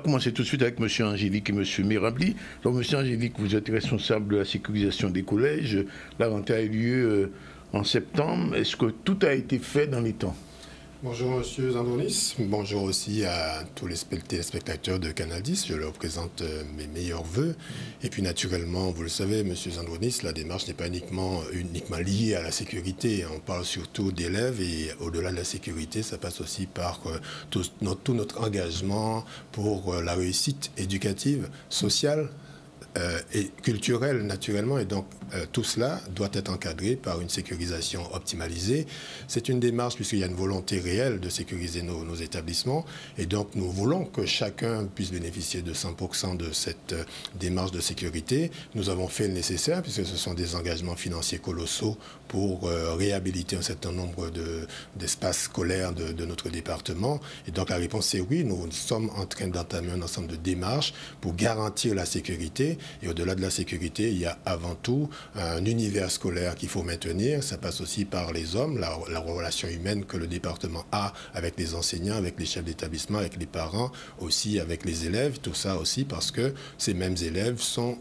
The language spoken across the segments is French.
commencer tout de suite avec M. Angélique et M. Mirabli. Donc, M. Angélique, vous êtes responsable de la sécurisation des collèges. La rentrée a eu lieu en septembre. Est-ce que tout a été fait dans les temps? Bonjour Monsieur Zandonis, bonjour aussi à tous les téléspectateurs de Canal 10, je leur présente mes meilleurs voeux. Et puis naturellement, vous le savez Monsieur Zandonis, la démarche n'est pas uniquement liée à la sécurité, on parle surtout d'élèves et au-delà de la sécurité, ça passe aussi par tout notre engagement pour la réussite éducative, sociale, et culturelle naturellement, et donc tout cela doit être encadré par une sécurisation optimalisée. C'est une démarche puisqu'il y a une volonté réelle de sécuriser nos établissements, et donc nous voulons que chacun puisse bénéficier de 100% de cette démarche de sécurité. Nous avons fait le nécessaire puisque ce sont des engagements financiers colossaux pour réhabiliter un certain nombre d'espaces scolaires de notre département, et donc la réponse est oui, nous sommes en train d'entamer un ensemble de démarches pour garantir la sécurité. Et au-delà de la sécurité, il y a avant tout un univers scolaire qu'il faut maintenir. Ça passe aussi par les hommes, la relation humaine que le département a avec les enseignants, avec les chefs d'établissement, avec les parents, aussi avec les élèves. Tout ça aussi parce que ces mêmes élèves sont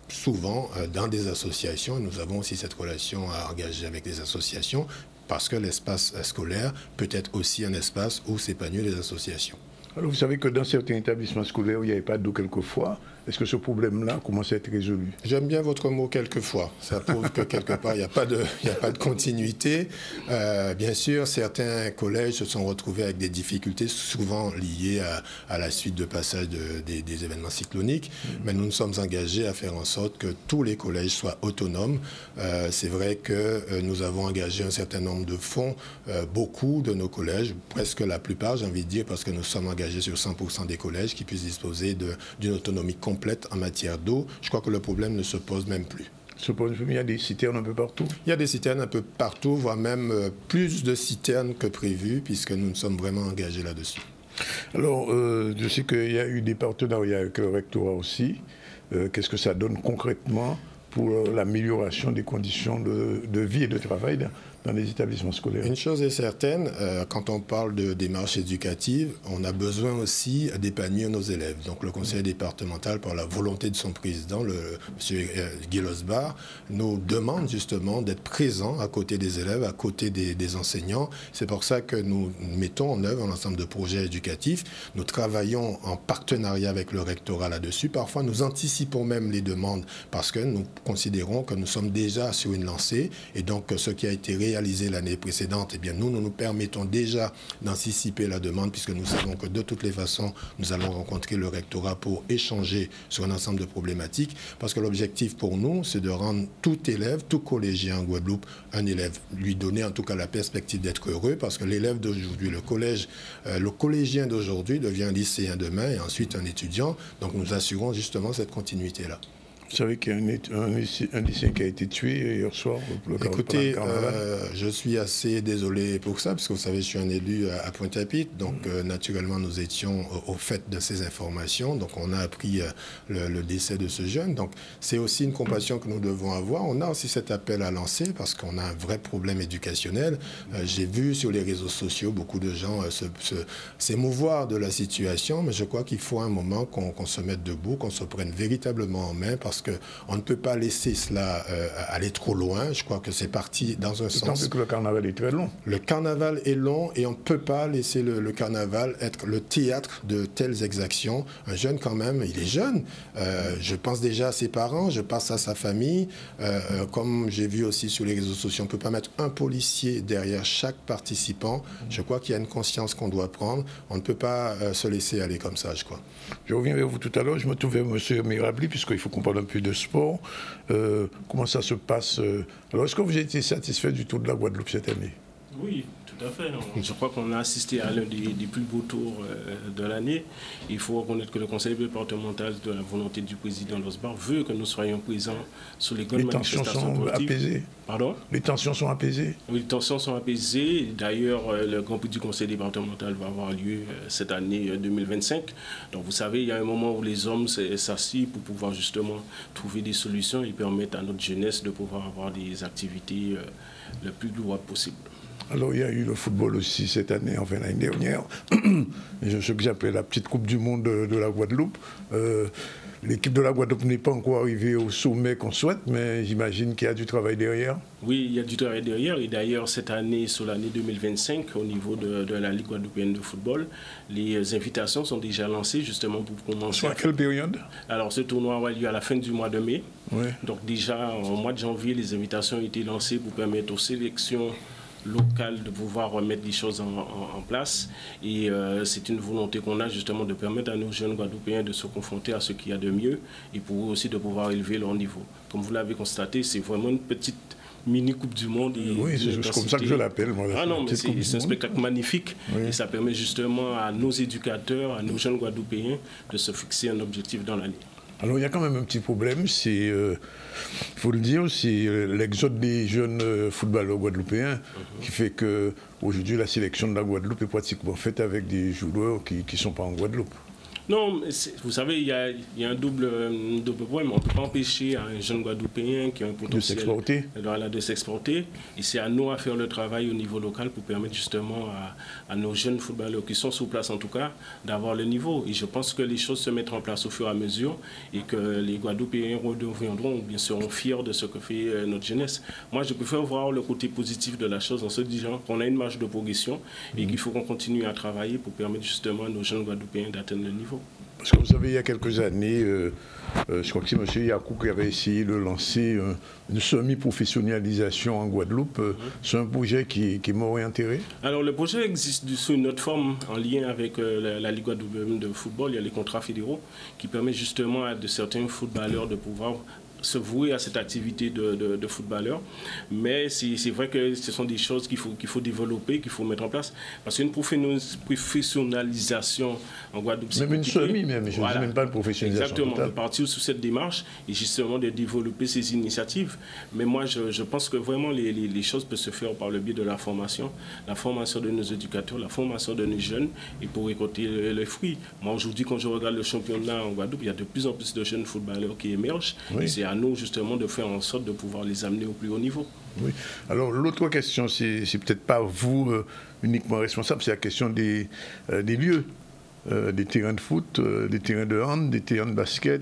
souvent dans des associations. Nous avons aussi cette relation à engager avec les associations parce que l'espace scolaire peut être aussi un espace où s'épanouissent les associations. Alors vous savez que dans certains établissements scolaires où il n'y avait pas d'eau quelquefois, est-ce que ce problème-là commence à être résolu? J'aime bien votre mot « quelquefois ». Ça prouve que quelque part, il n'y a pas de continuité. Bien sûr, certains collèges se sont retrouvés avec des difficultés, souvent liées à la suite de passage des événements cycloniques. Mais nous nous sommes engagés à faire en sorte que tous les collèges soient autonomes. C'est vrai que nous avons engagé un certain nombre de fonds, beaucoup de nos collèges, presque la plupart, j'ai envie de dire, parce que nous sommes engagés sur 100% des collèges qui puissent disposer d'une autonomie complète en matière d'eau. Je crois que le problème ne se pose même plus. Il y a des citernes un peu partout? Il y a des citernes un peu partout, voire même plus de citernes que prévu, puisque nous nous sommes vraiment engagés là-dessus. Alors, je sais qu'il y a eu des partenariats avec le rectorat aussi. Qu'est-ce que ça donne concrètement pour l'amélioration des conditions de vie et de travail dans les établissements scolaires? Une chose est certaine, quand on parle de démarche éducative, on a besoin aussi d'épanouir nos élèves. Donc le conseil départemental, par la volonté de son président, M. Guy Losbar, nous demande justement d'être présents à côté des élèves, à côté des enseignants. C'est pour ça que nous mettons en œuvre un ensemble de projets éducatifs. Nous travaillons en partenariat avec le rectorat là-dessus. Parfois, nous anticipons même les demandes parce que nous considérons que nous sommes déjà sur une lancée, et donc ce qui a été réalisé l'année précédente, eh bien nous permettons déjà d'anticiper la demande, puisque nous savons que de toutes les façons, nous allons rencontrer le rectorat pour échanger sur un ensemble de problématiques, parce que l'objectif pour nous, c'est de rendre tout élève, tout collégien en Guadeloupe, un élève, lui donner en tout cas la perspective d'être heureux, parce que l'élève d'aujourd'hui, le collégien d'aujourd'hui devient un lycéen demain et ensuite un étudiant, donc nous assurons justement cette continuité-là. Vous savez qu'il y a un lycéen qui a été tué hier soir pour le carnaval. Écoutez, je suis assez désolé pour ça, parce que vous savez, je suis un élu à Pointe-à-Pitre, donc naturellement, nous étions au fait de ces informations, donc on a appris le décès de ce jeune, donc c'est aussi une compassion que nous devons avoir. On a aussi cet appel à lancer, parce qu'on a un vrai problème éducationnel. J'ai vu sur les réseaux sociaux beaucoup de gens s'émouvoir de la situation, mais je crois qu'il faut un moment qu'on se mette debout, qu'on se prenne véritablement en main, parce qu'on ne peut pas laisser cela aller trop loin. Je crois que c'est parti dans un sens. Tant que le carnaval est très long. Le carnaval est long et on ne peut pas laisser le carnaval être le théâtre de telles exactions. Un jeune quand même, il est jeune. Je pense déjà à ses parents, je pense à sa famille. Comme j'ai vu aussi sur les réseaux sociaux, on ne peut pas mettre un policier derrière chaque participant. Je crois qu'il y a une conscience qu'on doit prendre. On ne peut pas se laisser aller comme ça, je crois. Je reviens vers vous tout à l'heure. Je me trouvais M. Mirabli, puisqu'il faut qu'on parle un peu de sport. Comment ça se passe? Alors, est-ce que vous avez été satisfait du Tour de la Guadeloupe cette année? Oui, tout à fait. Je crois qu'on a assisté à l'un des plus beaux tours de l'année. Il faut reconnaître que le conseil départemental, de la volonté du président Losbar, veut que nous soyons présents sur les grandes manifestations sportives. Les tensions sont apaisées. Pardon? Les tensions sont apaisées. Oui, les tensions sont apaisées. D'ailleurs, le Grand Prix du conseil départemental va avoir lieu cette année 2025. Donc, vous savez, il y a un moment où les hommes s'assient pour pouvoir justement trouver des solutions et permettre à notre jeunesse de pouvoir avoir des activités le plus louables possible. Alors, il y a eu le football aussi cette année, enfin l'année dernière. Ce que j'appelle la petite Coupe du Monde de la Guadeloupe. L'équipe de la Guadeloupe n'est pas encore arrivée au sommet qu'on souhaite, mais j'imagine qu'il y a du travail derrière. Oui, il y a du travail derrière. Et d'ailleurs, cette année, sur l'année 2025, au niveau de la Ligue guadeloupéenne de football, les invitations sont déjà lancées justement pour commencer. Sur quelle période? Alors, ce tournoi aura lieu à la fin du mois de mai. Oui. Donc déjà, au mois de janvier, les invitations ont été lancées pour permettre aux sélections locales de pouvoir remettre les choses en place. Et c'est une volonté qu'on a justement de permettre à nos jeunes Guadeloupéens de se confronter à ce qu'il y a de mieux et pour eux aussi de pouvoir élever leur niveau. Comme vous l'avez constaté, c'est vraiment une petite mini-coupe du monde. Oui, c'est comme ça que je l'appelle. Ah non, mais c'est un spectacle magnifique. Oui. Et ça permet justement à nos éducateurs, à nos jeunes Guadeloupéens de se fixer un objectif dans l'année. Alors il y a quand même un petit problème, c'est, il faut le dire, c'est l'exode des jeunes footballeurs guadeloupéens qui fait qu'aujourd'hui la sélection de la Guadeloupe est pratiquement faite avec des joueurs qui ne sont pas en Guadeloupe. Non, vous savez, il y a un double problème. On ne peut pas empêcher un jeune Guadeloupéen qui a un potentiel de s'exporter. Et c'est à nous à faire le travail au niveau local pour permettre justement à nos jeunes footballeurs qui sont sur place en tout cas d'avoir le niveau. Et je pense que les choses se mettront en place au fur et à mesure et que les Guadeloupéens reviendront ou bien seront fiers de ce que fait notre jeunesse. Moi, je préfère voir le côté positif de la chose en se disant qu'on a une marge de progression et qu'il faut qu'on continue à travailler pour permettre justement à nos jeunes Guadeloupéens d'atteindre le niveau. Parce que vous savez, il y a quelques années, je crois que c'est M. Yakou qui avait essayé de lancer une semi-professionnalisation en Guadeloupe. C'est un projet qui est mort et enterré? Alors, le projet existe sous une autre forme en lien avec la Ligue guadeloupéenne de football. Il y a les contrats fédéraux qui permettent justement à de certains footballeurs de pouvoir se vouer à cette activité de footballeur. Mais c'est vrai que ce sont des choses qu'il faut développer, qu'il faut mettre en place. Parce qu'une professionnalisation en Guadeloupe, c'est même une semi, même. Je ne dis même pas une professionnalisation. Exactement, de partir sous cette démarche et justement de développer ces initiatives. Mais moi, je pense que vraiment les choses peuvent se faire par le biais de la formation de nos éducateurs, la formation de nos jeunes et pour récolter les fruits. Moi, aujourd'hui, quand je regarde le championnat en Guadeloupe, il y a de plus en plus de jeunes footballeurs qui émergent. Oui. Et c'est à nous justement de faire en sorte de pouvoir les amener au plus haut niveau. Oui. Alors l'autre question, c'est peut-être pas vous uniquement responsable, c'est la question des lieux, des terrains de foot, des terrains de hand, des terrains de basket.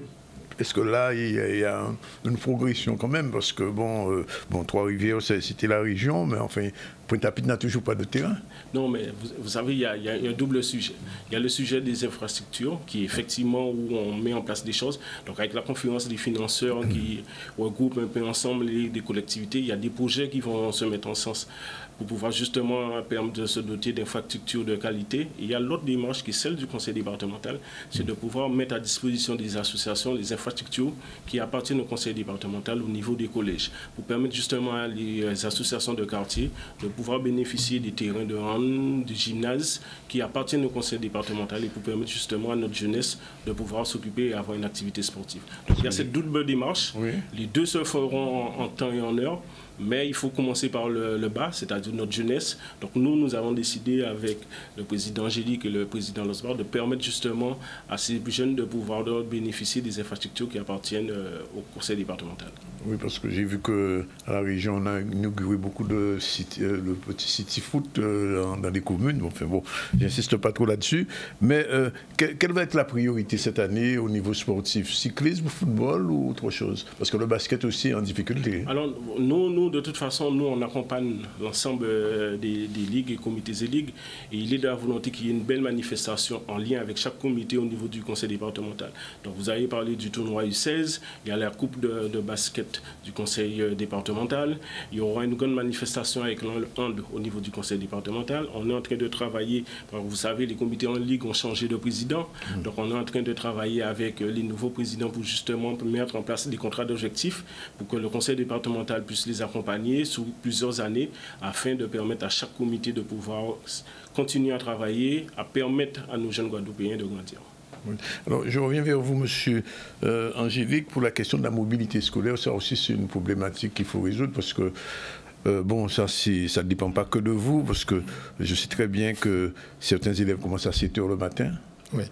Est-ce que là, il y a une progression quand même? Parce que, bon, Trois-Rivières, c'était la région, mais enfin, Pointe-à-Pitre n'a toujours pas de terrain. Non, mais vous savez, il y a un double sujet. Il y a le sujet des infrastructures, qui est effectivement où on met en place des choses. Donc, avec la conférence des financeurs qui regroupent un peu ensemble des collectivités, il y a des projets qui vont se mettre en sens pour pouvoir justement permettre de se doter d'infrastructures de qualité. Et il y a l'autre démarche qui est celle du conseil départemental, c'est de pouvoir mettre à disposition des associations les infrastructures qui appartiennent au conseil départemental au niveau des collèges, pour permettre justement à les associations de quartier de pouvoir bénéficier des terrains de hand, du gymnase qui appartiennent au conseil départemental et pour permettre justement à notre jeunesse de pouvoir s'occuper et avoir une activité sportive. Donc il y a cette double démarche. Oui. Les deux se feront en temps et en heure. Mais il faut commencer par le bas, c'est-à-dire notre jeunesse. Donc nous avons décidé avec le président Angélique et le président Losbar de permettre justement à ces jeunes de pouvoir bénéficier des infrastructures qui appartiennent au conseil départemental. Oui, parce que j'ai vu qu'à la région, on a inauguré beaucoup de sites, le petit city foot dans les communes. Enfin bon, j'insiste pas trop là-dessus. Mais quelle va être la priorité cette année au niveau sportif? Cyclisme, football ou autre chose? Parce que le basket aussi est en difficulté. Alors nous, de toute façon, nous, on accompagne l'ensemble des ligues et comités et ligues. Et il est de la volonté qu'il y ait une belle manifestation en lien avec chaque comité au niveau du conseil départemental. Donc, vous avez parlé du tournoi U16, il y a la coupe de basket du conseil départemental. Il y aura une grande manifestation avec le hand au niveau du conseil départemental. On est en train de travailler, vous savez, les comités en ligue ont changé de président. Donc, on est en train de travailler avec les nouveaux présidents pour justement mettre en place des contrats d'objectifs pour que le conseil départemental puisse les accompagner sur plusieurs années afin de permettre à chaque comité de pouvoir continuer à travailler, à permettre à nos jeunes Guadeloupéens de grandir. Oui. Alors, je reviens vers vous, monsieur Angélique, pour la question de la mobilité scolaire. Ça aussi, c'est une problématique qu'il faut résoudre parce que bon, ça ne dépend pas que de vous, parce que je sais très bien que certains élèves commencent à 7 h le matin. Oui.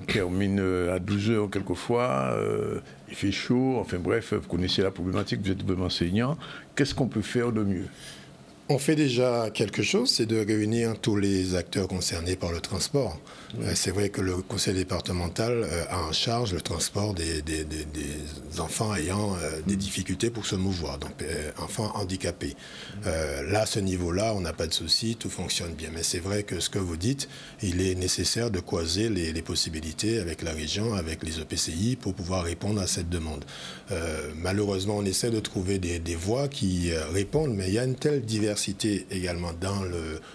Termine à 12 h quelquefois, il fait chaud, enfin bref, vous connaissez la problématique, vous êtes vraiment enseignant. Qu'est-ce qu'on peut faire de mieux? On fait déjà quelque chose, c'est de réunir tous les acteurs concernés par le transport. C'est vrai que le conseil départemental a en charge le transport des enfants ayant des difficultés pour se mouvoir, donc enfants handicapés. Là, à ce niveau-là, on n'a pas de souci, tout fonctionne bien. Mais c'est vrai que ce que vous dites, il est nécessaire de croiser les possibilités avec la région, avec les EPCI pour pouvoir répondre à cette demande. Malheureusement, on essaie de trouver des voies qui répondent, mais il y a une telle diversité également dans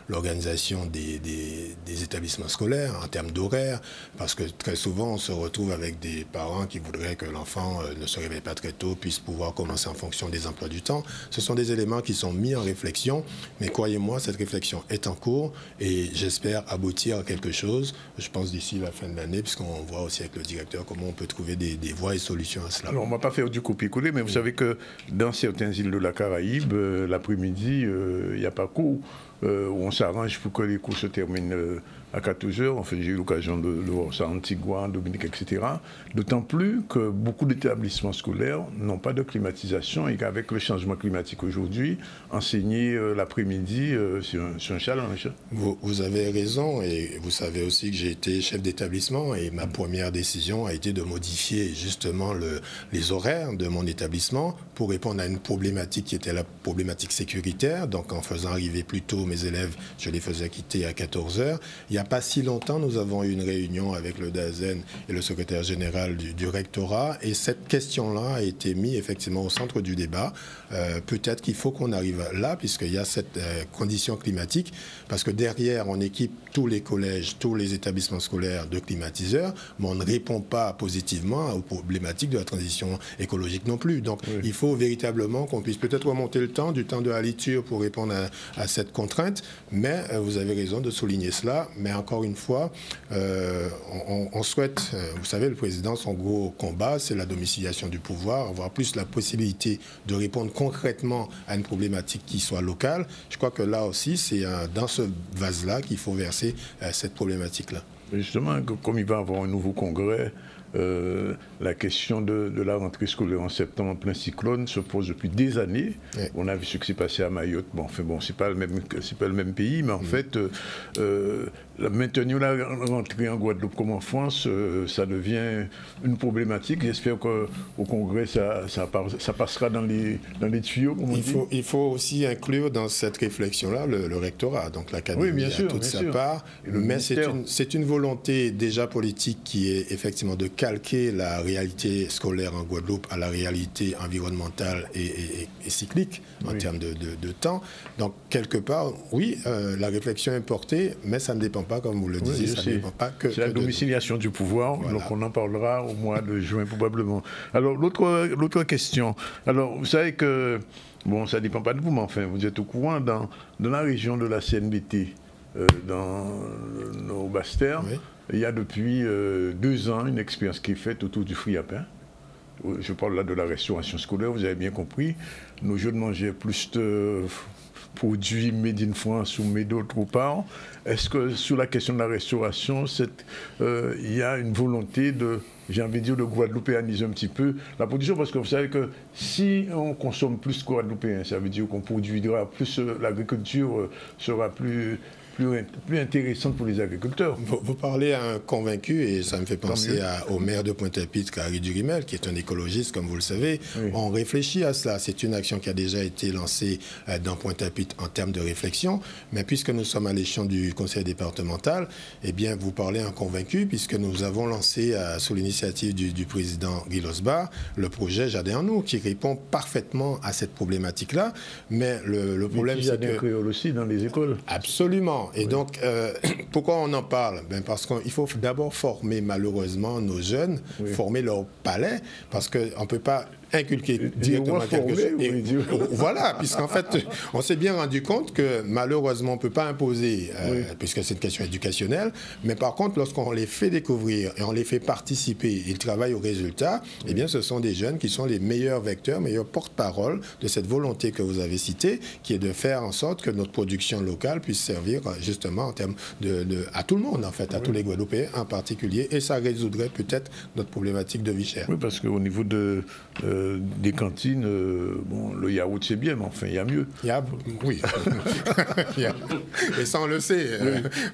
l'organisation des établissements scolaires en termes d'horaire, parce que très souvent on se retrouve avec des parents qui voudraient que l'enfant ne se réveille pas très tôt, puisse pouvoir commencer en fonction des emplois du temps. Ce sont des éléments qui sont mis en réflexion, mais croyez-moi, cette réflexion est en cours et j'espère aboutir à quelque chose, je pense d'ici la fin de l'année, puisqu'on voit aussi avec le directeur comment on peut trouver des voies et solutions à cela. Alors on ne va pas faire du copier-coller, mais vous savez que dans certaines îles de la Caraïbe, l'après-midi, il n'y a pas cours, où on s'arrange pour que les cours se terminent à 14h. En fait, j'ai eu l'occasion de voir ça en Antigua, en Dominique, etc. D'autant plus que beaucoup d'établissements scolaires n'ont pas de climatisation et qu'avec le changement climatique aujourd'hui, enseigner l'après-midi, c'est un challenge. Vous avez raison et vous savez aussi que j'ai été chef d'établissement et ma première décision a été de modifier justement les horaires de mon établissement pour répondre à une problématique qui était la problématique sécuritaire. Donc en faisant arriver plus tôt mes élèves, je les faisais quitter à 14h. Il n'y a pas si longtemps, nous avons eu une réunion avec le DAZEN et le secrétaire général du rectorat et cette question-là a été mise effectivement au centre du débat. Peut-être qu'il faut qu'on arrive là, puisqu'il y a cette condition climatique, parce que derrière, on équipe tous les collèges, tous les établissements scolaires de climatiseurs, mais on ne répond pas positivement aux problématiques de la transition écologique non plus. Donc, il faut véritablement qu'on puisse peut-être remonter le temps, du temps de la lecture pour répondre à cette contrainte, mais vous avez raison de souligner cela. Mais encore une fois, on souhaite, vous savez, le président, son gros combat, c'est la domiciliation du pouvoir, avoir plus la possibilité de répondre concrètement à une problématique qui soit locale. Je crois que là aussi, c'est dans ce vase-là qu'il faut verser cette problématique-là. Justement, comme il va y avoir un nouveau congrès, la question de la rentrée scolaire en septembre en plein cyclone se pose depuis des années. Oui. On a vu ce qui s'est passé à Mayotte. Bon, enfin, bon, c'est pas le même pays, mais en fait, maintenir la rentrée en Guadeloupe comme en France, ça devient une problématique. J'espère qu'au Congrès, ça passera dans les tuyaux, comme on dit. Il faut aussi inclure dans cette réflexion-là le rectorat, donc l'académie a toute sa part. Mais c'est une volonté déjà politique qui est effectivement de calquer la réalité scolaire en Guadeloupe à la réalité environnementale et cyclique en termes de temps. Donc, quelque part, oui, la réflexion est portée, mais ça ne dépend pas, comme vous le disiez, ça ne dépend pas que... C'est la domiciliation du pouvoir, voilà. Donc on en parlera au mois de juin probablement. Alors, l'autre question. Alors, vous savez que, bon, ça ne dépend pas de vous, mais enfin, vous êtes au courant, dans la région de la CNBT, dans nos Bastères, oui. Il y a depuis 2 ans une expérience qui est faite autour du fruit à pain. Je parle là de la restauration scolaire, vous avez bien compris. Nos jeunes mangeaient plus de produits made in France ou made d'autre part. Est-ce que sur la question de la restauration, il y a une volonté de, j'ai envie de dire, de guadeloupéaniser un petit peu la production? Parce que vous savez que si on consomme plus guadeloupéen, ça veut dire qu'on produira plus, l'agriculture sera plus intéressante pour les agriculteurs. Vous parlez à un convaincu et ça me fait penser au maire de Pointe-à-Pitre, Carrie Durimel, qui est un écologiste, comme vous le savez. Oui. On réfléchit à cela. C'est une action qui a déjà été lancée dans Pointe-à-Pitre en termes de réflexion. Mais puisque nous sommes à l'échelon du conseil départemental, eh bien, vous parlez à un convaincu, puisque nous avons lancé, sous l'initiative du président Guy Losbar, le projet Jardin en nous, qui répond parfaitement à cette problématique-là. Mais le problème, c'est que... Jardin créole aussi dans les écoles. Absolument. Et donc, pourquoi on en parle? Parce qu'il faut d'abord former malheureusement nos jeunes, former leur palais, parce qu'on ne peut pas inculquer directement quelque chose. Voilà, puisqu'en fait, on s'est bien rendu compte que malheureusement, on ne peut pas imposer, puisque c'est une question éducationnelle, mais par contre, lorsqu'on les fait découvrir et on les fait participer, ils travaillent au résultat, eh bien, ce sont des jeunes qui sont les meilleurs vecteurs, meilleurs porte-parole de cette volonté que vous avez citée, qui est de faire en sorte que notre production locale puisse servir justement en termes à tout le monde, en fait, à tous les Guadeloupéens en particulier, et ça résoudrait peut-être notre problématique de vie chère. Oui, parce qu'au niveau de des cantines, bon, le yaourt c'est bien, mais enfin, il y a mieux. Oui. Et ça, on le sait.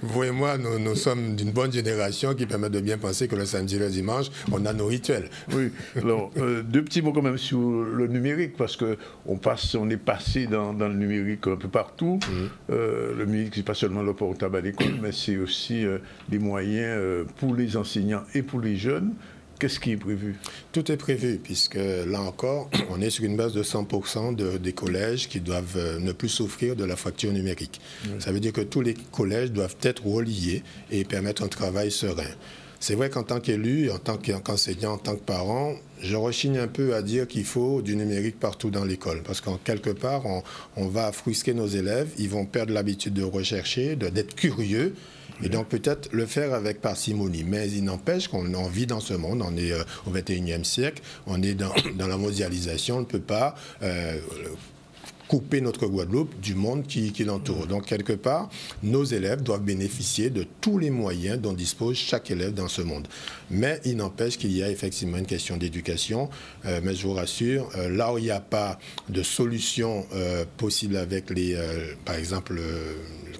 Vous et moi, nous sommes d'une bonne génération qui permet de bien penser que le samedi et le dimanche, on a nos rituels. Oui. Alors, deux petits mots quand même sur le numérique, parce qu'on est passé dans le numérique un peu partout. Le numérique, c'est pas seulement le portable à l'école, mais c'est aussi des moyens pour les enseignants et pour les jeunes. Qu'est-ce qui est prévu? Tout est prévu, puisque là encore, on est sur une base de 100% des collèges qui doivent ne plus souffrir de la fracture numérique. Ça veut dire que tous les collèges doivent être reliés et permettre un travail serein. C'est vrai qu'en tant qu'élu, en tant qu'enseignant, en tant que parent, je rechigne un peu à dire qu'il faut du numérique partout dans l'école. Parce qu'en quelque part, on va frustrer nos élèves, ils vont perdre l'habitude de rechercher, d'être curieux. Et donc peut-être le faire avec parcimonie. Mais il n'empêche qu'on vit dans ce monde, on est au XXIe siècle, on est dans la mondialisation, on ne peut pas couper notre Guadeloupe du monde qui l'entoure. Donc, quelque part, nos élèves doivent bénéficier de tous les moyens dont dispose chaque élève dans ce monde. Mais il n'empêche qu'il y a effectivement une question d'éducation. Mais je vous rassure, là où il n'y a pas de solution possible avec par exemple,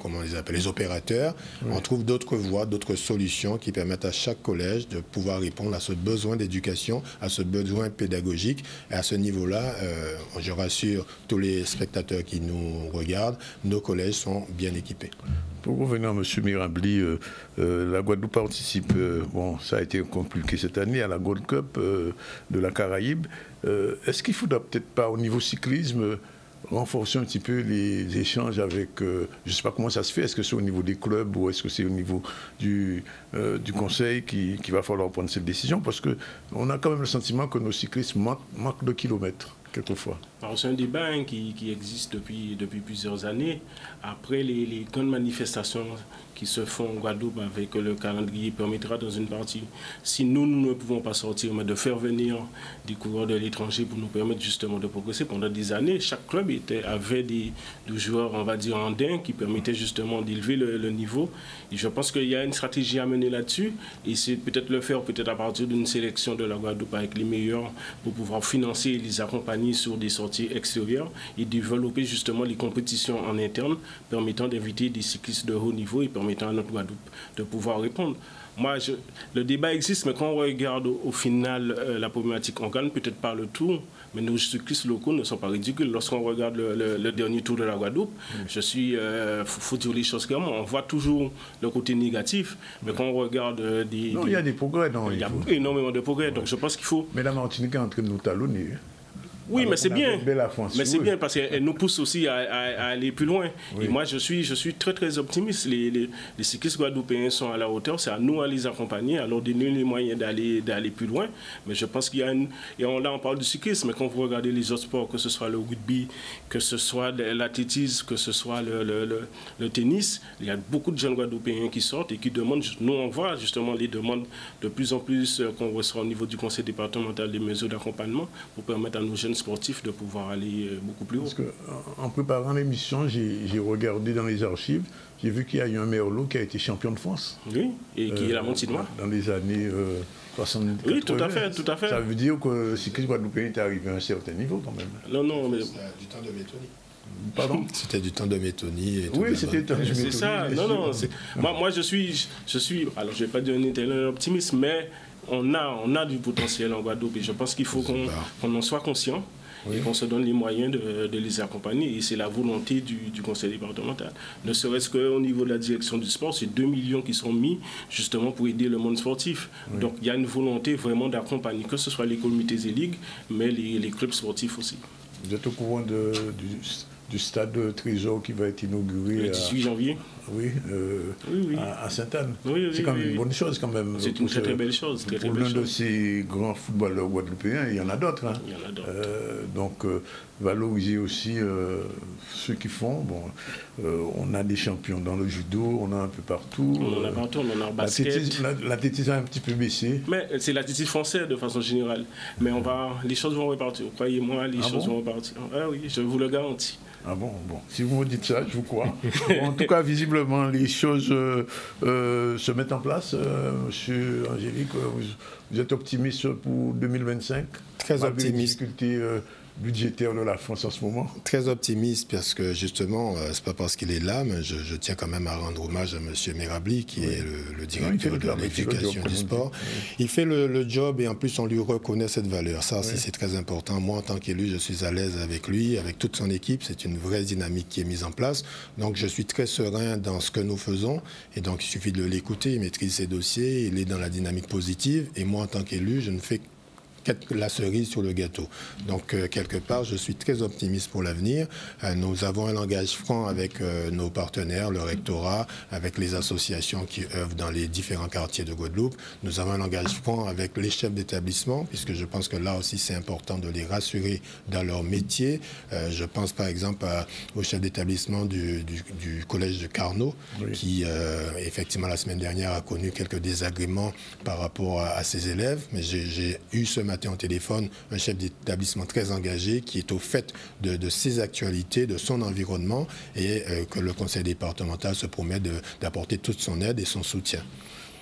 comment on les appelle, les opérateurs, on trouve d'autres voies, d'autres solutions qui permettent à chaque collège de pouvoir répondre à ce besoin d'éducation, à ce besoin pédagogique. Et à ce niveau-là, je rassure tous les spectateurs qui nous regardent, nos collèges sont bien équipés. Pour revenir à M. Mirabli, la Guadeloupe participe, bon, ça a été compliqué cette année, à la Gold Cup de la Caraïbe. Est-ce qu'il ne faudra peut-être pas, au niveau cyclisme, renforcer un petit peu les échanges avec, je ne sais pas comment ça se fait, est-ce que c'est au niveau des clubs ou est-ce que c'est au niveau du conseil qu'il va falloir prendre cette décision? Parce qu'on a quand même le sentiment que nos cyclistes manquent de kilomètres, quelquefois. C'est un débat qui existe depuis plusieurs années. Après les grandes manifestations qui se font en Guadeloupe avec le calendrier permettra dans une partie, si nous ne pouvons pas sortir, mais de faire venir des coureurs de l'étranger pour nous permettre justement de progresser. Pendant des années, chaque club avait des joueurs, on va dire, andins qui permettaient justement d'élever le niveau. Et je pense qu'il y a une stratégie à mener là-dessus et c'est peut-être le faire peut-être à partir d'une sélection de la Guadeloupe avec les meilleurs pour pouvoir financer et les accompagner sur des sorties extérieures et développer justement les compétitions en interne permettant d'inviter des cyclistes de haut niveau et permettant à notre Guadeloupe de pouvoir répondre. Moi, le débat existe, mais quand on regarde au final la problématique, on gagne peut-être pas le tour, mais nos cyclistes locaux ne sont pas ridicules. Lorsqu'on regarde le dernier tour de la Guadeloupe, faut dire les choses clairement, on voit toujours le côté négatif, mais quand on regarde il y a des progrès. Il y a énormément de progrès, donc je pense qu'il faut... Mais la Martinique est en train de nous talonner. Oui, alors, mais c'est bien. Mais c'est bien parce qu'elle nous pousse aussi à aller plus loin. Oui. Et moi, je suis très, très optimiste. Les cyclistes guadeloupéens sont à la hauteur. C'est à nous à les accompagner, à leur donner les moyens d'aller plus loin. Mais je pense qu'il y a une... Et là, on parle du cyclisme, mais quand vous regardez les autres sports, que ce soit le rugby, que ce soit l'athlétisme, que ce soit le tennis, il y a beaucoup de jeunes guadeloupéens qui sortent et qui demandent... Nous, on voit justement les demandes de plus en plus qu'on reçoit au niveau du conseil départemental des mesures d'accompagnement pour permettre à nos jeunes sportifs de pouvoir aller beaucoup plus haut. Parce qu'en préparant l'émission, j'ai regardé dans les archives, j'ai vu qu'il y a eu un Merlot qui a été champion de France. Oui, et qui est la Montinois. Dans les années 70. Oui, tout à fait, tout à fait. Ça veut dire que le cyclisme guadeloupéen est arrivé à un certain niveau quand même. Non, mais... C'était du temps de Métoni. Pardon? C'était du temps de Métoni. Oui, c'était du temps de Métoni. C'est ça, non. Moi, je suis... Alors, je ne vais pas dire un éternel optimiste, mais on a du potentiel en Guadeloupe et je pense qu'il faut qu'on en soit conscient. Oui. Et qu'on se donne les moyens de les accompagner. Et c'est la volonté du conseil départemental. Ne serait-ce qu'au niveau de la direction du sport, c'est 2 millions qui sont mis justement pour aider le monde sportif. Oui. Donc il y a une volonté vraiment d'accompagner, que ce soit les comités et ligues, mais les clubs sportifs aussi. Vous êtes au courant du stade de Trésor qui va être inauguré le 18 janvier. Oui, à Sainte-Anne. Oui, c'est quand même une bonne chose quand même. C'est une très très belle chose. Pour l'un de ces grands footballeurs guadeloupéens, il y en a d'autres. Hein. Il y en a d'autres. Donc valoriser aussi ceux qui font. Bon, on a des champions dans le judo, on a un peu partout. On en a partout, on en a en basket. L'athlétisme a un petit peu baissé. Mais c'est l'athlétisme français de façon générale. Mais les choses vont repartir. Croyez-moi, les choses vont repartir. Ah oui, je vous le garantis. Ah bon, si vous me dites ça, je vous crois. Bon, en tout cas, visiblement, les choses se mettent en place. Monsieur Angélique, vous êtes optimiste pour 2025? Très optimiste. Les difficultés budgétaire de la France en ce moment? Très optimiste parce que justement, c'est pas parce qu'il est là, mais je tiens quand même à rendre hommage à M. Merabli qui est le directeur de l'éducation du sport. Il fait le job et en plus on lui reconnaît cette valeur. Ça aussi c'est très important. Moi en tant qu'élu, je suis à l'aise avec lui, avec toute son équipe. C'est une vraie dynamique qui est mise en place. Donc je suis très serein dans ce que nous faisons et donc il suffit de l'écouter, il maîtrise ses dossiers, il est dans la dynamique positive et moi en tant qu'élu, je ne fais la cerise sur le gâteau. Donc, quelque part, je suis très optimiste pour l'avenir. Nous avons un langage franc avec nos partenaires, le rectorat, avec les associations qui œuvrent dans les différents quartiers de Guadeloupe. Nous avons un langage franc avec les chefs d'établissement, puisque je pense que là aussi, c'est important de les rassurer dans leur métier. Je pense par exemple au chef d'établissement du collège de Carnot, qui, effectivement, la semaine dernière, a connu quelques désagréments par rapport à ses élèves. Mais j'ai eu ce matin au téléphone un chef d'établissement très engagé qui est au fait de ses actualités, de son environnement et que le conseil départemental se promet d'apporter toute son aide et son soutien.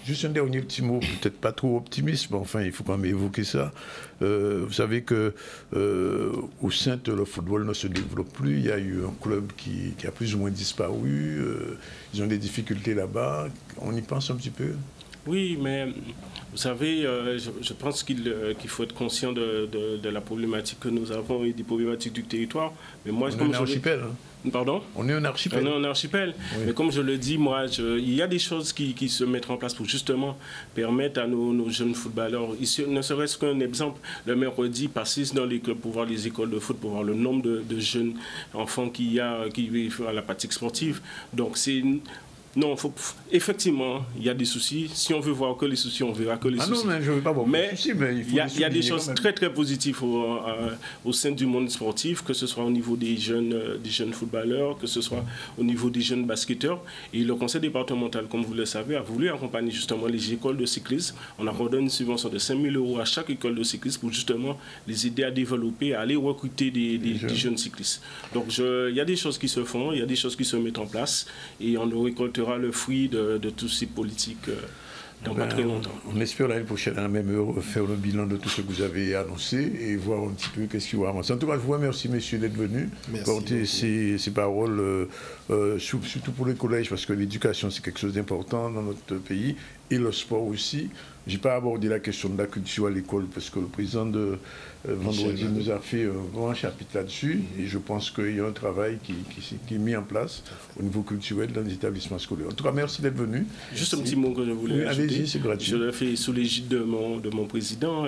Juste un dernier petit mot, peut-être pas trop optimiste, mais enfin, il faut quand même évoquer ça. Vous savez que au sein de le football ne se développe plus. Il y a eu un club qui a plus ou moins disparu. Ils ont des difficultés là-bas. On y pense un petit peu? Oui, mais vous savez, je pense qu'il faut être conscient de la problématique que nous avons et des problématiques du territoire. Mais moi, on est un archipel. Pardon? On est un archipel. On est un archipel. Oui. Mais comme je le dis, moi, il y a des choses qui se mettent en place pour justement permettre à nos jeunes footballeurs, ne serait-ce qu'un exemple, le mercredi, passer dans les clubs pour voir les écoles de foot, pour voir le nombre de jeunes enfants qui font la pratique sportive. Donc, c'est... Non, effectivement, il y a des soucis. Si on veut voir que les soucis, on verra que les soucis. Non, mais je ne veux pas voir mais les soucis, mais il y a des choses très, très positives au sein du monde sportif, que ce soit au niveau des jeunes footballeurs, que ce soit au niveau des jeunes basketteurs. Et le conseil départemental, comme vous le savez, a voulu accompagner justement les écoles de cyclisme. On accorde une subvention de 5 000 € à chaque école de cyclisme pour justement les aider à développer, à aller recruter des jeunes cyclistes. Donc, il y a des choses qui se font, il y a des choses qui se mettent en place et on récoltera le fruit de toutes ces politiques dans pas très longtemps. On espère l'année prochaine à la même heure faire le bilan de tout ce que vous avez annoncé et voir un petit peu qu'est-ce qui va avancer. En tout cas, je vous remercie, messieurs, d'être venus, porter ces paroles, surtout pour les collèges, parce que l'éducation, c'est quelque chose d'important dans notre pays, et le sport aussi. Je n'ai pas abordé la question de la culture à l'école, parce que le président de vendredi nous a fait un grand chapitre là-dessus, et je pense qu'il y a un travail qui est mis en place au niveau culturel dans les établissements scolaires. En tout cas, merci d'être venu. Juste un petit mot que je voulais ajouter. Allez-y, c'est gratuit. Je le fais sous l'égide de mon président.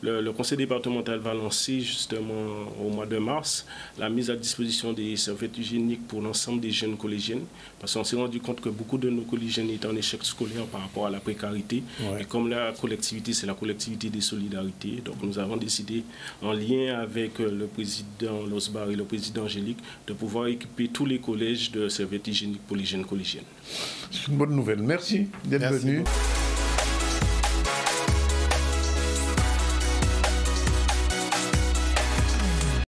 Le conseil départemental va lancer justement au mois de mars la mise à disposition des serviettes hygiéniques pour l'ensemble des jeunes collégiennes, parce qu'on s'est rendu compte que beaucoup de nos collégiennes étaient en échec scolaire par rapport à la précarité. Ouais. Et comme la collectivité, c'est la collectivité des solidarités, donc nous avons décidé, en lien avec le président Losbar et le président Angélique, de pouvoir équiper tous les collèges de serviettes hygiéniques pour les jeunes collégiennes. C'est une bonne nouvelle. Merci d'être venu.